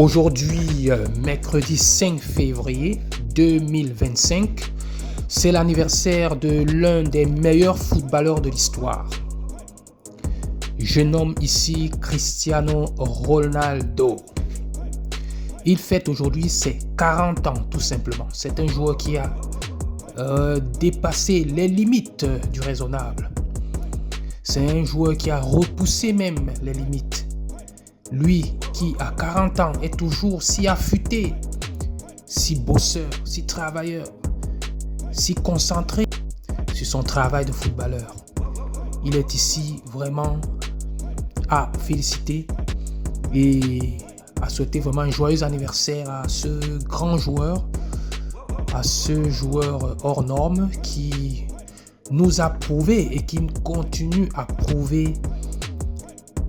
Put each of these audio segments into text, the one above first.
Aujourd'hui, mercredi 5 février 2025, c'est l'anniversaire de l'un des meilleurs footballeurs de l'histoire. Je nomme ici Cristiano Ronaldo. Il fête aujourd'hui ses 40 ans tout simplement. C'est un joueur qui a dépassé les limites du raisonnable. C'est un joueur qui a repoussé même les limites. Lui qui à 40 ans est toujours si affûté, si bosseur, si travailleur, si concentré sur son travail de footballeur. Il est ici vraiment à féliciter et à souhaiter vraiment un joyeux anniversaire à ce grand joueur, à ce joueur hors norme qui nous a prouvé et qui continue à prouver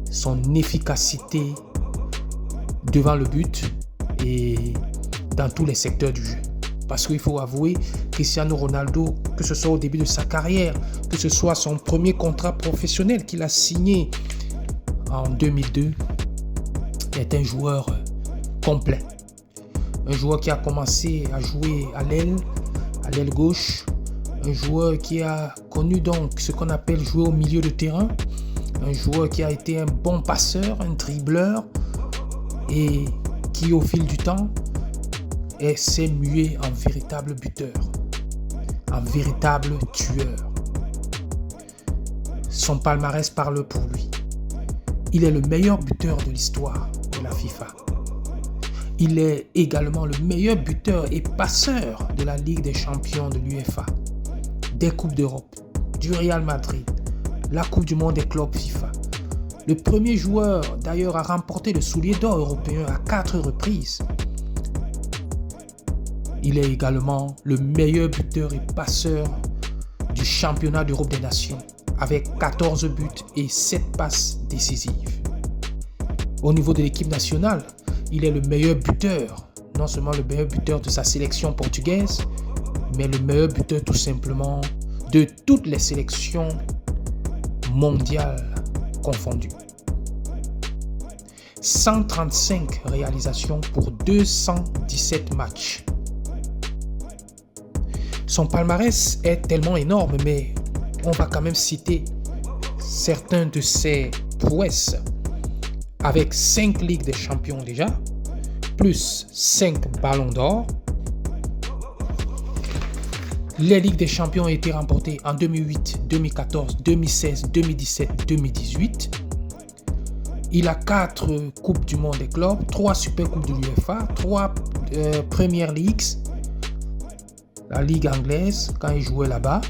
son efficacité devant le but et dans tous les secteurs du jeu. Parce qu'il faut avouer, Cristiano Ronaldo, que ce soit au début de sa carrière, que ce soit son premier contrat professionnel qu'il a signé en 2002, est un joueur complet. Un joueur qui a commencé à jouer à l'aile gauche, un joueur qui a connu donc ce qu'on appelle jouer au milieu de terrain, un joueur qui a été un bon passeur, un dribbleur et qui au fil du temps s'est mué en véritable buteur, en véritable tueur. Son palmarès parle pour lui. Il est le meilleur buteur de l'histoire de la FIFA. Il est également le meilleur buteur et passeur de la Ligue des champions de l'UEFA, des Coupes d'Europe, du Real Madrid, la Coupe du Monde des clubs FIFA. Le premier joueur d'ailleurs à remporter le soulier d'or européen à 4 reprises. Il est également le meilleur buteur et passeur du championnat d'Europe des nations avec 14 buts et 7 passes décisives. Au niveau de l'équipe nationale, il est le meilleur buteur, non seulement le meilleur buteur de sa sélection portugaise, mais le meilleur buteur tout simplement de toutes les sélections mondiales confondues. 135 réalisations pour 217 matchs. Son palmarès est tellement énorme, mais on va quand même citer certains de ses prouesses. Avec 5 Ligues des Champions déjà, plus 5 Ballons d'Or. Les Ligues des Champions ont été remportées en 2008, 2014, 2016, 2017, 2018. Il a 4 Coupes du Monde des clubs, 3 Super Coupes de l'UEFA, 3 Premier Leagues, la Ligue anglaise quand il jouait là-bas.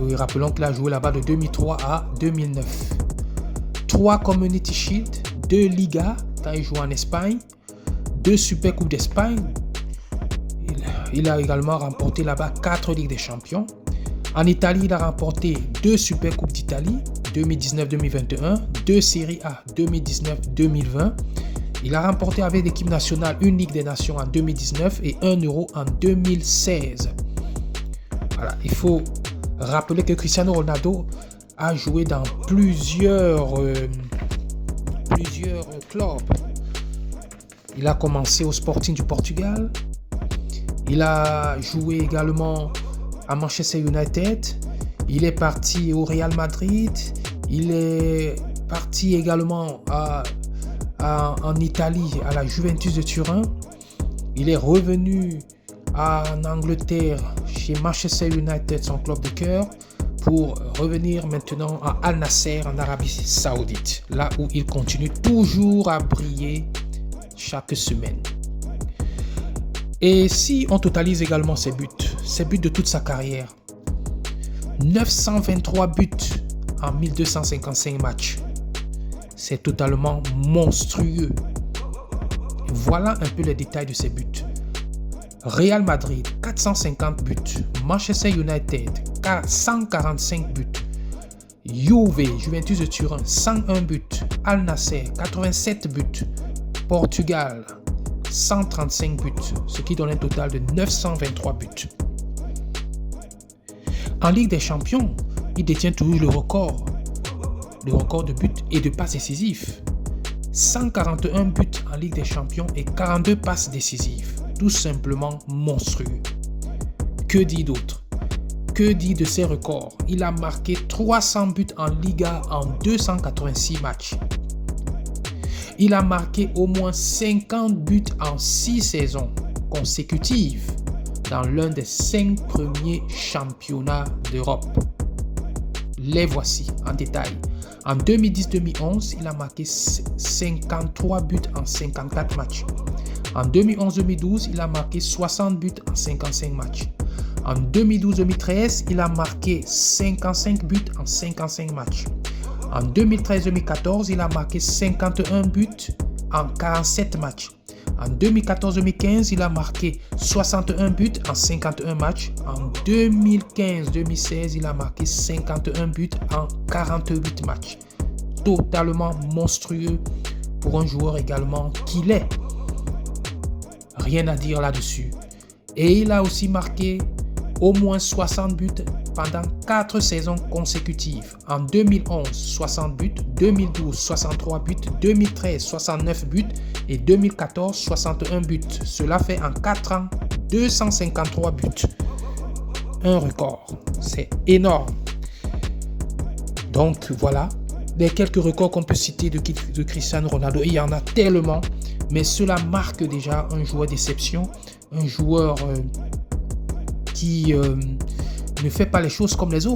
Et rappelons qu'il a joué là-bas de 2003 à 2009. 3 Community Shield, 2 Liga quand il joue en Espagne, 2 Super Coupes d'Espagne. Il a également remporté là-bas 4 Ligues des Champions. En Italie, il a remporté 2 Super Coupes d'Italie, 2019-2021, 2 Serie A, 2019-2020. Il a remporté avec l'équipe nationale une Ligue des Nations en 2019 et 1 Euro en 2016. Voilà, il faut rappeler que Cristiano Ronaldo a joué dans plusieurs clubs. Il a commencé au Sporting du Portugal. Il a joué également à Manchester United. Il est parti au Real Madrid. Il est parti également en Italie à la Juventus de Turin. Il est revenu en Angleterre chez Manchester United, son club de cœur, pour revenir maintenant à Al Nasser en Arabie Saoudite, là où il continue toujours à briller chaque semaine. Et si on totalise également ses buts de toute sa carrière, 923 buts en 1255 matchs, c'est totalement monstrueux. Voilà un peu les détails de ses buts. Real Madrid, 450 buts. Manchester United, 145 buts. Juventus de Turin, 101 buts. Al Nasser, 87 buts. Portugal, 135 buts, ce qui donne un total de 923 buts. En Ligue des Champions, il détient toujours le record de buts et de passes décisives. 141 buts en Ligue des Champions et 42 passes décisives. Tout simplement monstrueux. Que dit d'autre? Que dit de ses records? Il a marqué 300 buts en Liga en 286 matchs. Il a marqué au moins 50 buts en 6 saisons consécutives dans l'un des 5 premiers championnats d'Europe. Les voici en détail. En 2010-2011, il a marqué 53 buts en 54 matchs. En 2011-2012, il a marqué 60 buts en 55 matchs. En 2012-2013, il a marqué 55 buts en 55 matchs. En 2013-2014, il a marqué 51 buts en 47 matchs. En 2014-2015, il a marqué 61 buts en 51 matchs. En 2015-2016, il a marqué 51 buts en 48 matchs. Totalement monstrueux pour un joueur également qu'il est. Rien à dire là-dessus. Et il a aussi marqué au moins 60 buts pendant 4 saisons consécutives. En 2011, 60 buts, 2012, 63 buts, 2013, 69 buts et 2014, 61 buts. Cela fait en 4 ans 253 buts. Un record. C'est énorme. Donc voilà, les quelques records qu'on peut citer de Cristiano Ronaldo. Il y en a tellement, mais cela marque déjà un joueur d'exception, un joueur qui ne fait pas les choses comme les autres.